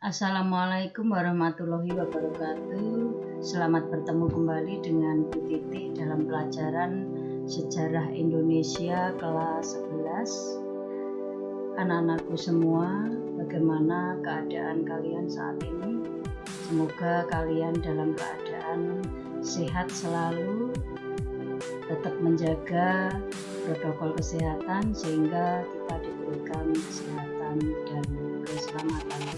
Assalamualaikum warahmatullahi wabarakatuh. Selamat bertemu kembali dengan Bu Titi dalam pelajaran Sejarah Indonesia kelas 11. Anak-anakku semua, bagaimana keadaan kalian saat ini? Semoga kalian dalam keadaan sehat selalu, tetap menjaga protokol kesehatan sehingga kita diberikan kesehatan dan keselamatan.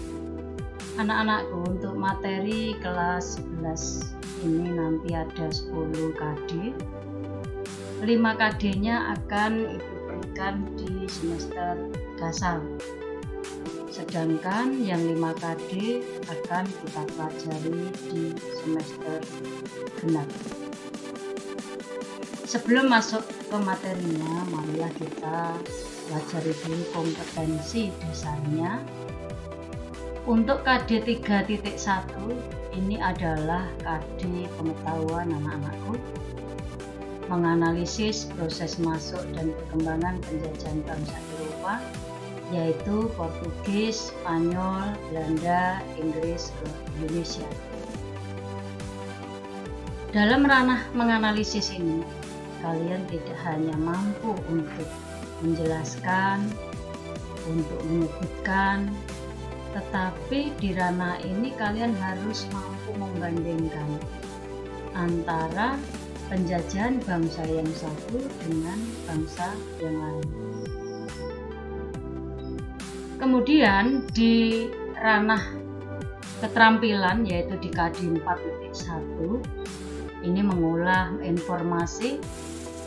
Anak-anakku, untuk materi kelas 11 ini nanti ada 10 KD. 5 KD-nya akan Ibu berikan di semester dasar. Sedangkan yang 5 KD akan kita pelajari di semester genap. Sebelum masuk ke materinya, marilah kita pelajari dulu kompetensi dasarnya. Untuk KD 3.1 ini adalah KD pengetahuan anak-anakku, menganalisis proses masuk dan perkembangan penjajahan bangsa Eropa, yaitu Portugis, Spanyol, Belanda, Inggris ke Indonesia. Dalam ranah menganalisis ini, kalian tidak hanya mampu untuk menjelaskan, untuk menyebutkan, tetapi di ranah ini kalian harus mampu membandingkan antara penjajahan bangsa yang satu dengan bangsa yang lain. Kemudian di ranah keterampilan, yaitu di KD 4.1, ini mengolah informasi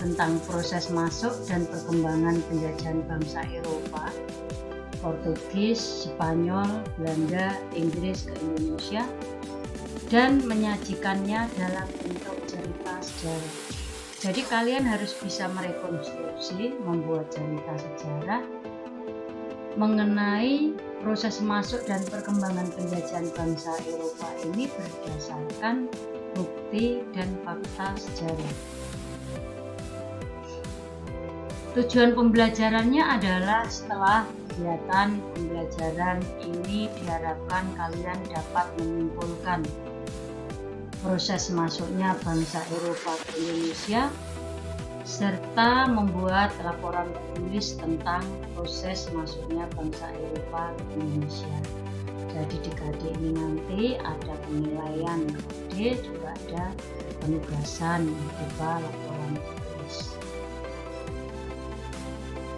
tentang proses masuk dan perkembangan penjajahan bangsa Eropa, Portugis, Spanyol, Belanda, Inggris ke Indonesia, dan menyajikannya dalam bentuk cerita sejarah. Jadi kalian harus bisa merekonstruksi, membuat cerita sejarah mengenai proses masuk dan perkembangan penjajahan bangsa Eropa ini berdasarkan bukti dan fakta sejarah. Tujuan pembelajarannya adalah setelah kegiatan pembelajaran ini diharapkan kalian dapat menyimpulkan proses masuknya bangsa Eropa ke Indonesia serta membuat laporan tertulis tentang proses masuknya bangsa Eropa ke Indonesia. Jadi di KD ini nanti ada penilaian KD, juga ada penugasan berupa laporan tertulis.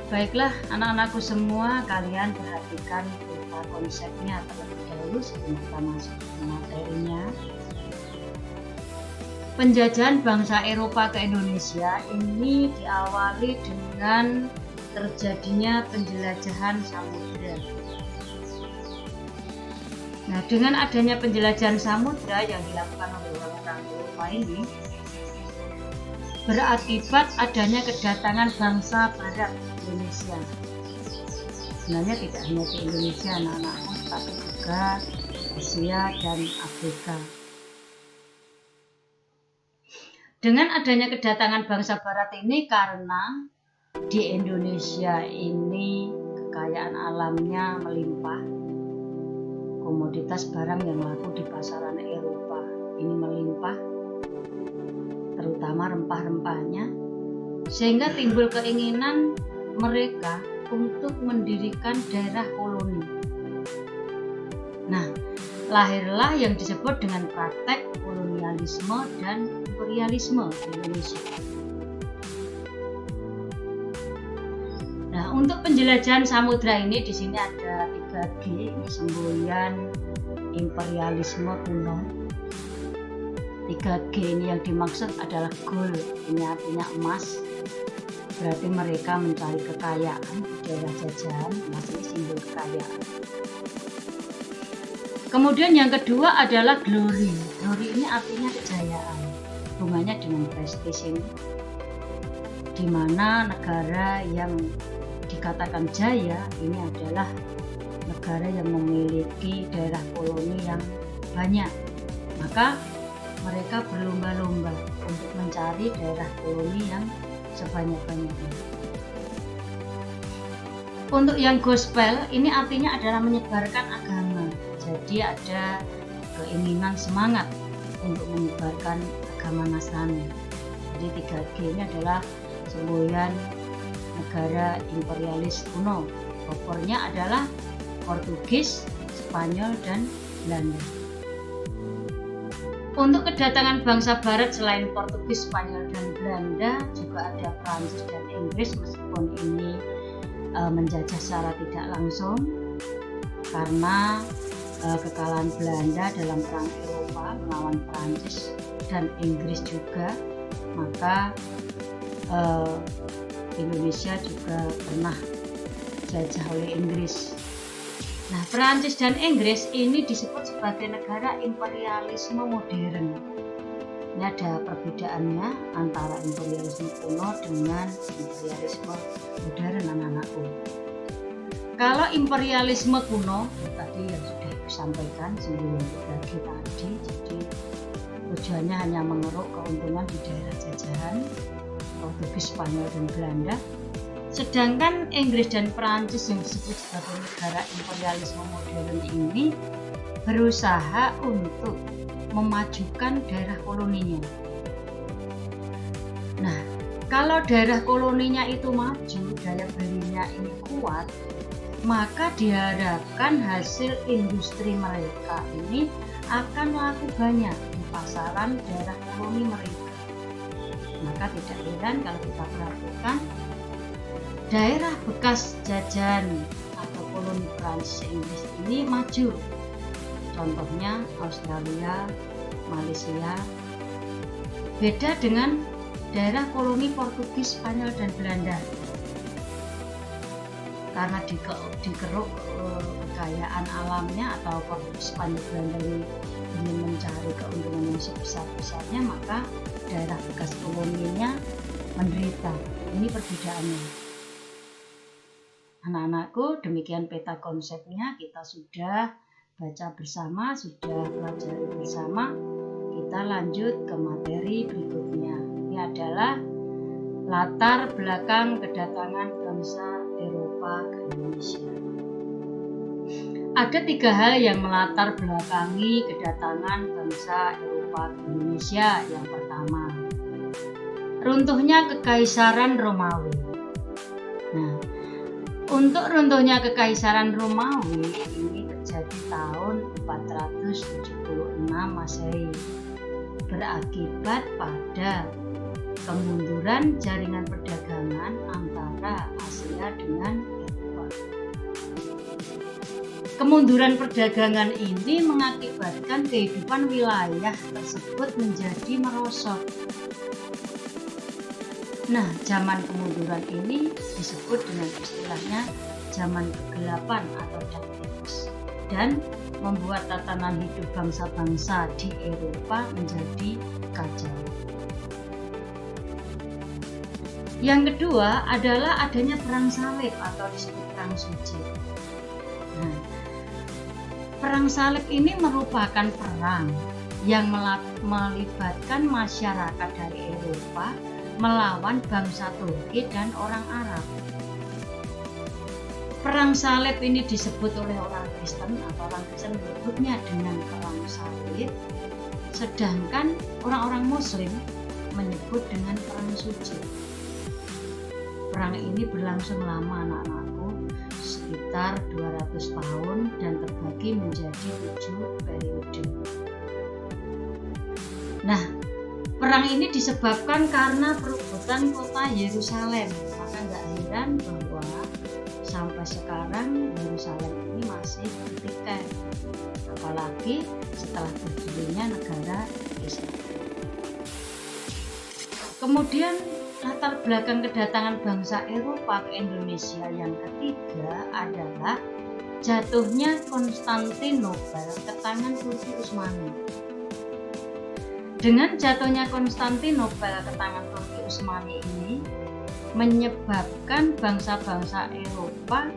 Baiklah anak-anakku semua, kalian perhatikan berupa konsepnya terlebih dahulu sebelum kita masuk ke materinya. Penjajahan bangsa Eropa ke Indonesia ini diawali dengan terjadinya penjelajahan samudra. Nah, dengan adanya penjelajahan samudra yang dilakukan oleh orang-orang Eropa ini berakibat adanya kedatangan bangsa Barat Indonesia. Sebenarnya tidak hanya di Indonesia anak-anakku, tapi juga Asia dan Afrika. Dengan adanya kedatangan bangsa Barat ini karena di Indonesia ini kekayaan alamnya melimpah, komoditas barang yang laku di pasaran Eropa ini melimpah, terutama rempah-rempahnya, sehingga timbul keinginan mereka untuk mendirikan daerah koloni. Nah, lahirlah yang disebut dengan praktek kolonialisme dan imperialisme di Indonesia. Nah, untuk penjelajahan samudra ini di sini ada 3G, ini semboyan imperialisme kuno. 3G ini yang dimaksud adalah gold, ini artinya emas. Berarti mereka mencari kekayaan di daerah jajahan, emas ini simbol kekayaan. Kemudian yang kedua adalah glory. Glory ini artinya kejayaan. Hubungannya dengan prestis ini, di mana negara yang dikatakan jaya ini adalah negara yang memiliki daerah koloni yang banyak. Maka mereka berlomba-lomba untuk mencari daerah koloni yang sebanyak-banyaknya. Untuk yang gospel ini artinya adalah menyebarkan agama. jadi ada keinginan semangat untuk menyebarkan agama Nasrani. Jadi 3G ini adalah semboyan negara imperialis kuno. Tokohnya adalah Portugis, Spanyol, dan Belanda. Untuk kedatangan bangsa Barat selain Portugis, Spanyol, dan Belanda juga ada Prancis dan Inggris, meskipun ini menjajah secara tidak langsung karena kekalahan Belanda dalam perang Eropa melawan Prancis dan Inggris juga, maka Indonesia juga pernah dijajah oleh Inggris. Nah, Prancis dan Inggris ini disebut sebagai negara imperialisme modern. Ini ada perbedaannya antara imperialisme kuno dengan imperialisme modern, anak-anakku. Kalau imperialisme kuno, tadi yang sudah disampaikan sebelum berbagi tadi, jadi tujuannya hanya mengeruk keuntungan di daerah jajahan Portugis, Spanyol, dan Belanda. Sedangkan Inggris dan Prancis yang disebut sebagai negara imperialisme modern ini berusaha untuk memajukan daerah koloninya. Nah, kalau daerah koloninya itu maju, daya belinya ini kuat, maka diharapkan hasil industri mereka ini akan laku banyak di pasaran daerah koloni mereka. Maka tidak heran kalau kita perhatikan daerah bekas jajahan atau koloni Prancis Inggris ini maju. Contohnya Australia, Malaysia. Beda dengan daerah koloni Portugis, Spanyol, dan Belanda. Karena dikeruk kekayaan alamnya atau Portugis, Spanyol, Belanda ini ingin mencari keuntungan yang sebesar-besarnya, maka daerah bekas koloninya menderita. Ini perbedaannya. Anak-anakku, demikian peta konsepnya. Kita sudah baca bersama, sudah pelajari bersama. Kita lanjut ke materi berikutnya. Ini adalah latar belakang kedatangan bangsa Eropa ke Indonesia. Ada 3 hal yang melatar belakangi kedatangan bangsa Eropa ke Indonesia. Yang pertama, runtuhnya Kekaisaran Romawi. Nah, untuk runtuhnya Kekaisaran Romawi ini terjadi tahun 476 Masehi, berakibat pada kemunduran jaringan perdagangan antara Asia dengan Eropa. Kemunduran perdagangan ini mengakibatkan kehidupan wilayah tersebut menjadi merosot. Nah, zaman kemunduran ini disebut dengan istilahnya zaman kegelapan atau Dark Ages, dan membuat tatanan hidup bangsa-bangsa di Eropa menjadi kacau. Yang kedua adalah adanya perang salib atau disebut perang suci. Nah, perang salib ini merupakan perang yang melibatkan masyarakat dari Eropa melawan bangsa Turki dan orang Arab. Perang salib ini disebut oleh orang Kristen atau orang Kristen menyebutnya dengan perang salib, sedangkan orang-orang Muslim menyebut dengan perang suci. Perang ini berlangsung lama, anak-anakku, sekitar 200 tahun dan terbagi menjadi 7 periode. Nah, perang ini disebabkan karena perebutan kota Yerusalem. Maka nggak heran bahwa sampai sekarang Yerusalem ini masih bertikai, apalagi setelah berdirinya negara Israel. Kemudian latar belakang kedatangan bangsa Eropa ke Indonesia yang ketiga adalah jatuhnya Konstantinopel ke tangan Turki Utsmani. Dengan jatuhnya Konstantinopel ke tangan Turki Utsmani ini menyebabkan bangsa-bangsa Eropa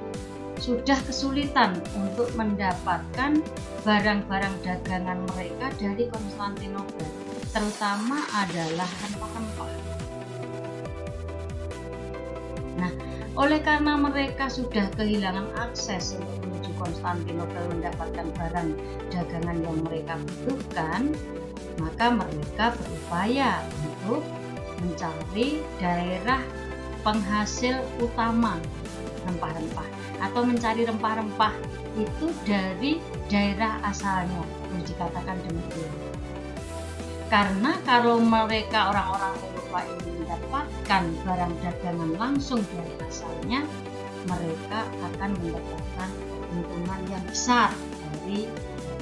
sudah kesulitan untuk mendapatkan barang-barang dagangan mereka dari Konstantinopel, terutama adalah rempah-rempah. Nah, oleh karena mereka sudah kehilangan akses untuk menuju Konstantinopel mendapatkan barang dagangan yang mereka butuhkan, maka mereka berupaya untuk mencari daerah penghasil utama rempah-rempah atau mencari rempah-rempah itu dari daerah asalnya, yang dikatakan demikian. Karena kalau mereka orang-orang Eropa ini mendapatkan barang dagangan langsung dari asalnya, mereka akan mendapatkan keuntungan yang besar dari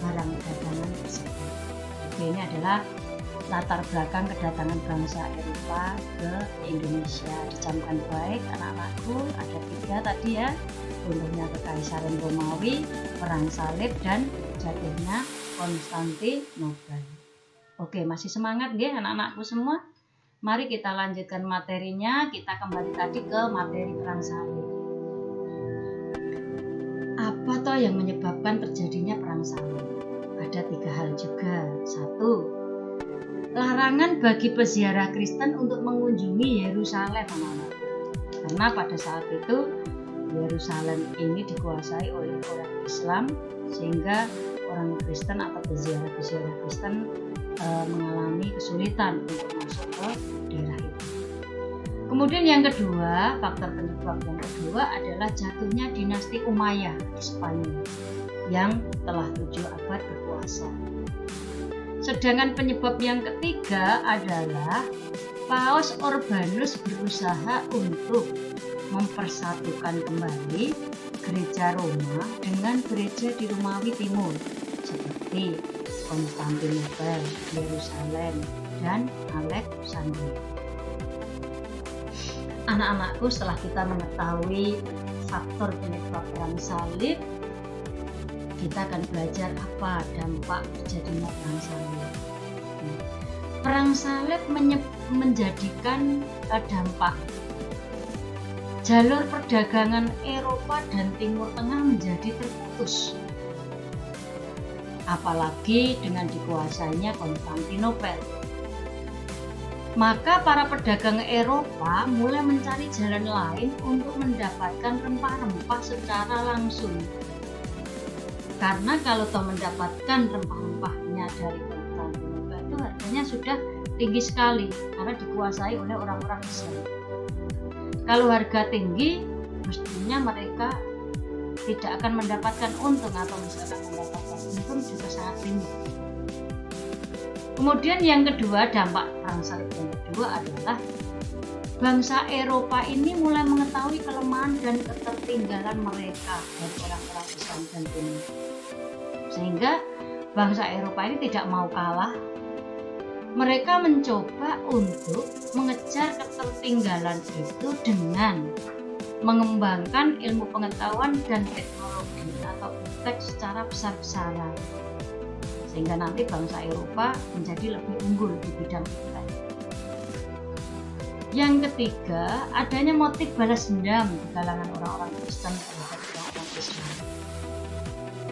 barang dagangan tersebut. Oke, ini adalah latar belakang kedatangan bangsa Eropa ke Indonesia. Dicamkan baik anak-anakku, ada 3 tadi ya, contohnya Kekaisaran Romawi, Perang Salib, dan jatuhnya Konstantinopel. Oke, masih semangat ya anak-anakku semua? Mari kita lanjutkan materinya. Kita kembali tadi ke materi Perang Salib. Apa toh yang menyebabkan terjadinya Perang Salib? Ada 3 hal juga. 1, larangan bagi peziarah Kristen untuk mengunjungi Yerusalem, anak-anak. Karena pada saat itu Yerusalem ini dikuasai oleh orang Islam, sehingga orang Kristen atau peziarah Kristen mengalami kesulitan untuk masuk ke daerah itu. Kemudian yang kedua, faktor penyebab yang kedua adalah jatuhnya dinasti Umayyah di Spanyol yang telah 7 abad berkuasa. Sedangkan penyebab yang ketiga adalah Paus Urbanus berusaha untuk mempersatukan kembali gereja Roma dengan gereja di Romawi Timur seperti Konstantinopel, Yerusalem, dan Alexandria. Anak-anakku, setelah kita mengetahui faktor penyebab Perang Salib, kita akan belajar apa dampak terjadinya Perang Salib. Perang Salib menjadikan dampak jalur perdagangan Eropa dan Timur Tengah menjadi terputus. Apalagi dengan dikuasainya Konstantinopel. Maka para pedagang Eropa mulai mencari jalan lain untuk mendapatkan rempah-rempah secara langsung. Karena kalau toh mendapatkan rempah-rempahnya dari Konstantinopel itu harganya sudah tinggi sekali karena dikuasai oleh orang-orang Islam. Kalau harga tinggi, mestinya mereka tidak akan mendapatkan untung, atau misalkan mendapatkan untung juga sangat tinggi. Kemudian yang kedua, dampak Perang Salib yang kedua adalah bangsa Eropa ini mulai mengetahui kelemahan dan ketertinggalan mereka dari orang-orang Islam dan Timur. Sehingga bangsa Eropa ini tidak mau kalah. Mereka mencoba untuk mengejar ketertinggalan itu dengan mengembangkan ilmu pengetahuan dan teknologi atau iptek secara besar-besaran, sehingga nanti bangsa Eropa menjadi lebih unggul di bidang iptek. Yang ketiga, adanya motif balas dendam di kalangan orang-orang Kristen terhadap orang-orang Islam.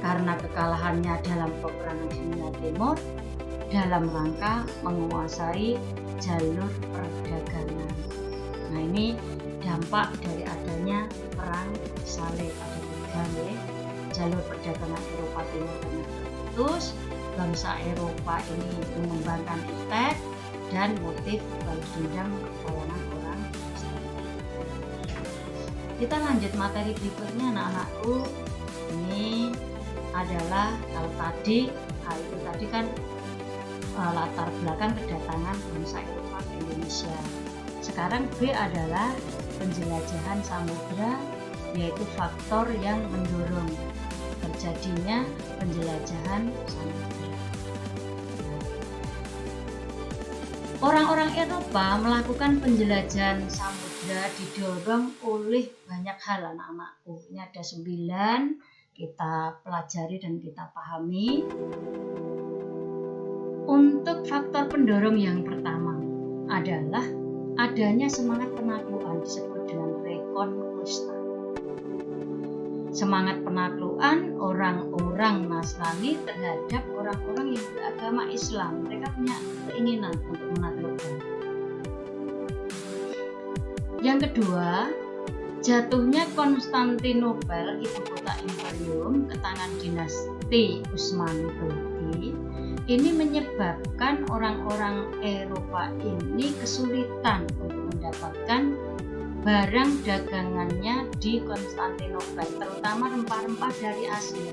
Karena kekalahannya dalam peperangan Dunia Timur dalam rangka menguasai jalur perdagangan. Nah, ini dampak dari adanya Perang Salib. Ada 3 ya. Jalur perdagangan Eropa Timur Tengah terputus, bangsa Eropa ini mengembangkan iptek, dan motif balas dendam kalangan orang Kristen. Kita lanjut materi berikutnya, anak-anakku. Ini adalah kalau tadi itu tadi kan latar belakang kedatangan bangsa Eropa ke Indonesia. Sekarang B adalah penjelajahan samudra, yaitu faktor yang mendorong terjadinya penjelajahan samudra. Orang-orang Eropa melakukan penjelajahan samudra didorong oleh banyak hal, anak-anakku. Ini ada 9, kita pelajari dan kita pahami. Untuk faktor pendorong yang pertama adalah adanya semangat penaklukan, disebut dengan reconquista. Semangat penaklukan orang-orang Nasrani terhadap orang-orang yang beragama Islam. Mereka punya keinginan untuk menaklukkan. Yang kedua, Jatuhnya Konstantinopel, ibu kota imperium, ke tangan dinasti Utsmani Turki, ini menyebabkan orang-orang Eropa ini kesulitan untuk mendapatkan barang dagangannya di Konstantinopel, terutama rempah-rempah dari Asia,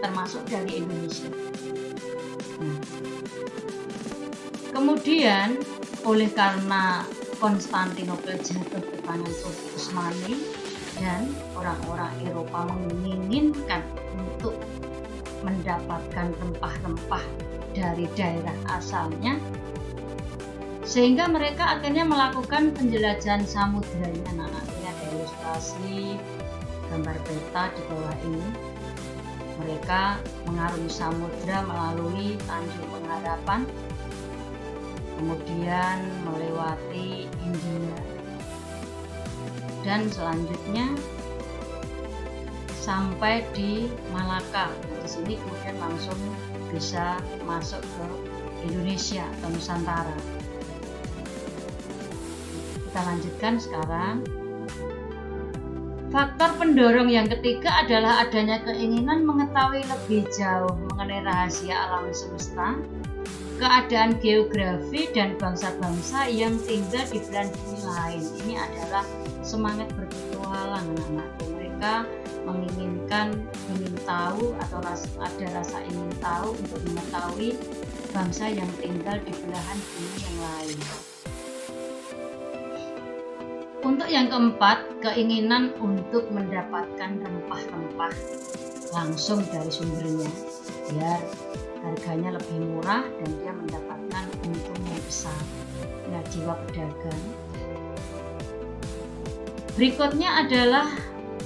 termasuk dari Indonesia. Kemudian oleh karena Konstantinopel jatuh ke tangan Turki Utsmani dan orang-orang Eropa menginginkan untuk mendapatkan rempah-rempah dari daerah asalnya, sehingga mereka akhirnya melakukan penjelajahan samudra. Ini ada ilustrasi gambar peta di bawah ini. Mereka mengarungi samudra melalui Tanjung Pengharapan, kemudian melewati India, dan selanjutnya sampai di Malaka. Di sini kemudian langsung bisa masuk ke Indonesia atau Nusantara. Kita lanjutkan sekarang. Faktor pendorong yang ketiga adalah adanya keinginan mengetahui lebih jauh mengenai rahasia alam semesta, keadaan geografi, dan bangsa-bangsa yang tinggal di belahan bumi lain. Ini adalah semangat berpetualang anak-anak. Mereka ingin tahu atau ada rasa ingin tahu untuk mengetahui bangsa yang tinggal di belahan bumi yang lain. Untuk yang keempat, keinginan untuk mendapatkan rempah-rempah langsung dari sumbernya, biar harganya lebih murah dan dia mendapatkan untung yang besar. Nah, jiwa pedagang. Berikutnya adalah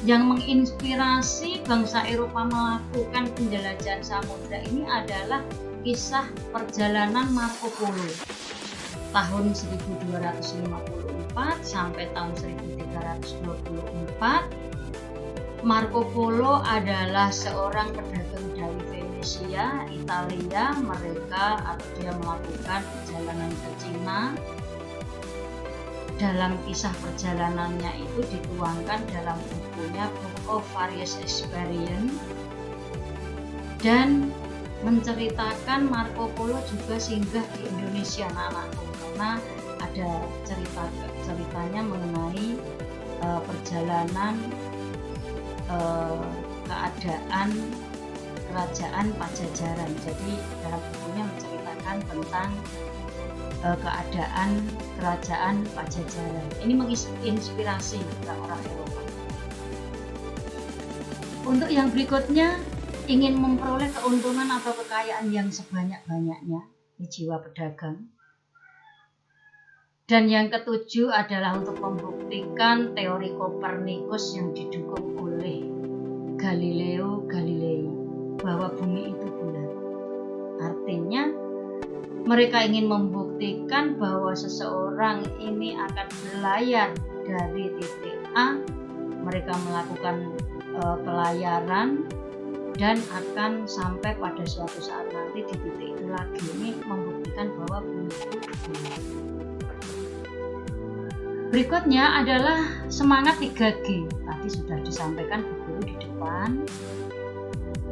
yang menginspirasi bangsa Eropa melakukan penjelajahan samudra ini adalah kisah perjalanan Marco Polo tahun 1254 sampai tahun 1324. Marco Polo adalah seorang pedagang dari Venesia, Italia. Dia melakukan perjalanan ke Cina. Dalam kisah perjalanannya itu dituangkan dalam bukunya Book of Various Experience, dan menceritakan Marco Polo juga singgah di Indonesia, anak-anakku, karena ada ceritanya mengenai perjalanan keadaan kerajaan Pajajaran. Jadi dalam bukunya menceritakan tentang keadaan kerajaan Pajajaran. Ini menginspirasi orang-orang Eropa. Untuk yang berikutnya, ingin memperoleh keuntungan atau kekayaan yang sebanyak-banyaknya, ini jiwa pedagang. Dan yang ketujuh adalah untuk membuktikan teori Kopernikus yang didukung oleh Galileo Galilei bahwa bumi itu bulat. Artinya mereka ingin membuktikan bahwa seseorang ini akan berlayar dari titik A, mereka melakukan pelayaran dan akan sampai pada suatu saat nanti di titik itu lagi. Ini membuktikan bahwa bumi itu bulat. Berikutnya adalah semangat 3G. Tadi sudah disampaikan Bu Guru di depan.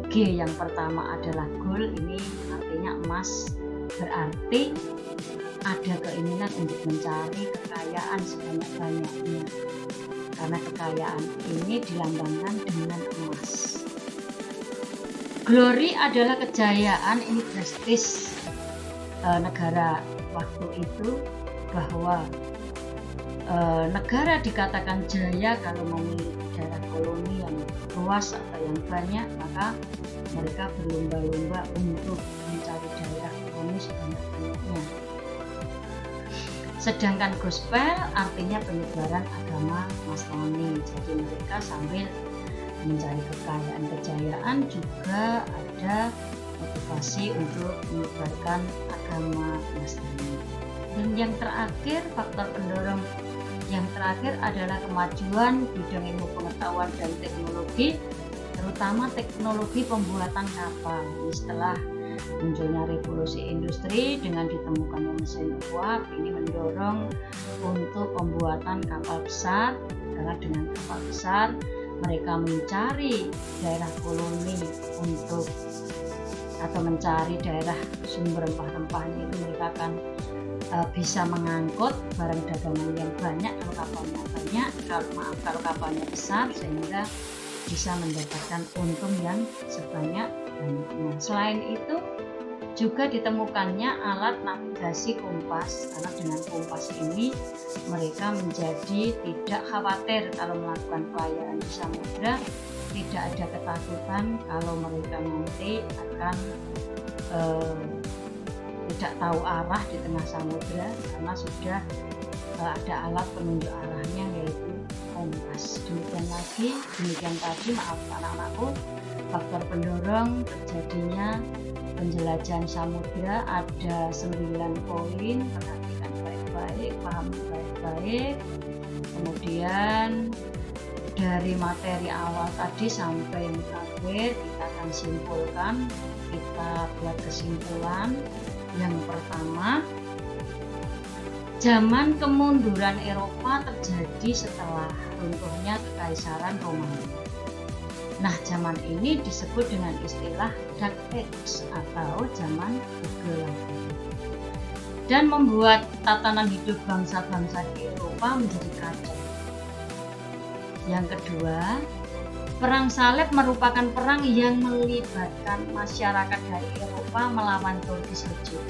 G yang pertama adalah goal, ini artinya emas. Berarti ada keinginan untuk mencari kekayaan sebanyak-banyaknya, karena kekayaan ini dilambangkan dengan emas. Glory adalah kejayaan, ini prestis negara waktu itu, bahwa negara dikatakan jaya kalau memiliki daerah koloni yang luas atau yang banyak, maka mereka berlomba-lomba untuk mencari daerah koloni sebanyak-banyaknya. Sedangkan gospel artinya penyebaran agama Nasrani. Jadi mereka sambil mencari kejayaan juga ada motivasi untuk menyebarkan agama Nasrani. Dan yang terakhir, faktor pendorong yang terakhir adalah kemajuan bidang ilmu pengetahuan dan teknologi, terutama teknologi pembuatan kapal. Setelah munculnya revolusi industri dengan ditemukannya mesin uap, ini mendorong untuk pembuatan kapal besar adalah dengan kapal besar mereka mencari daerah koloni untuk atau mencari daerah sumber rempah-rempahnya, itu mereka akan bisa mengangkut barang dagangan yang banyak kalau kapalnya banyak, kalau kapalnya besar, sehingga bisa mendapatkan untung yang sebanyak-banyaknya. Selain itu juga ditemukannya alat navigasi kompas, karena dengan kompas ini mereka menjadi tidak khawatir kalau melakukan pelayaran di samudra, tidak ada ketakutan kalau mereka nanti akan tidak tahu arah di tengah samudra, karena sudah ada alat penunjuk arahnya, yaitu kompas. Demikian tadi, maaf anak-anakku, faktor pendorong terjadinya penjelajahan samudra ada 9 poin, perhatikan baik-baik, pahami baik-baik. Kemudian dari materi awal tadi sampai yang terakhir kita akan simpulkan, kita buat kesimpulan. Yang pertama, zaman kemunduran Eropa terjadi setelah runtuhnya Kekaisaran Romawi. Nah, zaman ini disebut dengan istilah Dark Age atau zaman kegelapan, dan membuat tatanan hidup bangsa-bangsa di Eropa menjadi kacau. Yang kedua, Perang Salib merupakan perang yang melibatkan masyarakat dari Eropa melawan Turki Seljuk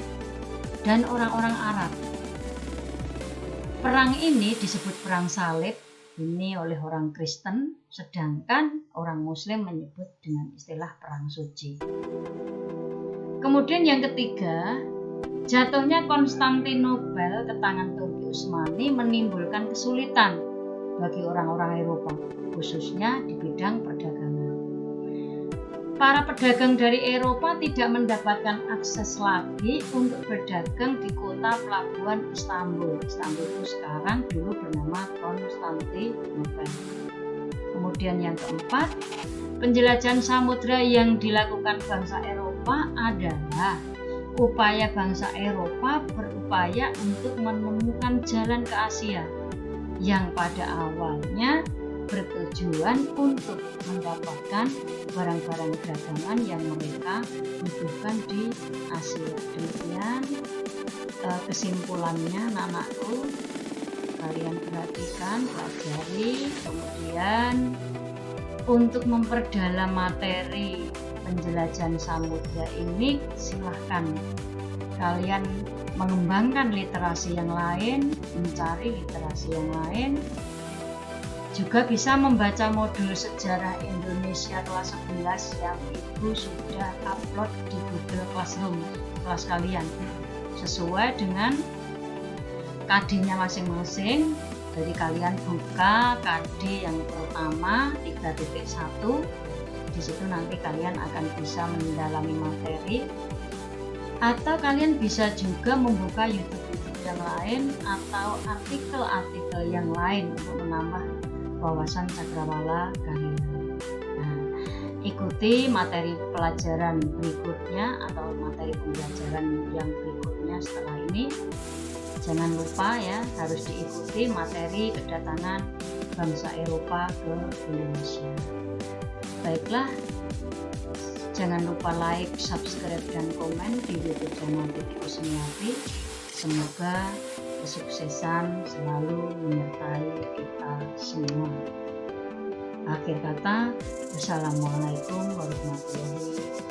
dan orang-orang Arab. Perang ini disebut Perang Salib ini oleh orang Kristen, sedangkan orang Muslim menyebut dengan istilah Perang Suci. Kemudian yang ketiga, jatuhnya Konstantinopel ke tangan Turki Utsmani menimbulkan kesulitan bagi orang-orang Eropa, khususnya di bidang perdagangan. Para pedagang dari Eropa tidak mendapatkan akses lagi untuk berdagang di kota pelabuhan Istanbul. Istanbul itu sekarang dulu bernama Konstantinopel. Kemudian yang keempat, penjelajahan samudra yang dilakukan bangsa Eropa adalah upaya bangsa Eropa berupaya untuk menemukan jalan ke Asia, yang pada awalnya bertujuan untuk mendapatkan barang-barang dagangan yang mereka butuhkan di Asia. Demikian kesimpulannya, anak-anakku, kalian perhatikan, pelajari. Kemudian untuk memperdalam materi penjelajahan samudra ini, silahkan kalian mengembangkan literasi yang lain, mencari literasi yang lain. Juga bisa membaca modul sejarah Indonesia kelas 11 yang Ibu sudah upload di Google Classroom kelas kalian, sesuai dengan KD-nya masing-masing. Jadi kalian buka KD yang pertama 3.1, di situ nanti kalian akan bisa mendalami materi. Atau kalian bisa juga membuka YouTube yang lain atau artikel-artikel yang lain untuk menambah wawasan cakrawala kalian. Nah, ikuti materi pelajaran berikutnya atau materi pembelajaran yang berikutnya setelah ini. Jangan lupa ya, harus diikuti materi kedatangan bangsa Eropa ke Indonesia. Baiklah, jangan lupa like, subscribe, dan komen di YouTube channel Titi Kusmiati. Semoga kesuksesan selalu menyertai kita semua. Akhir kata, wassalamualaikum warahmatullahi wabarakatuh.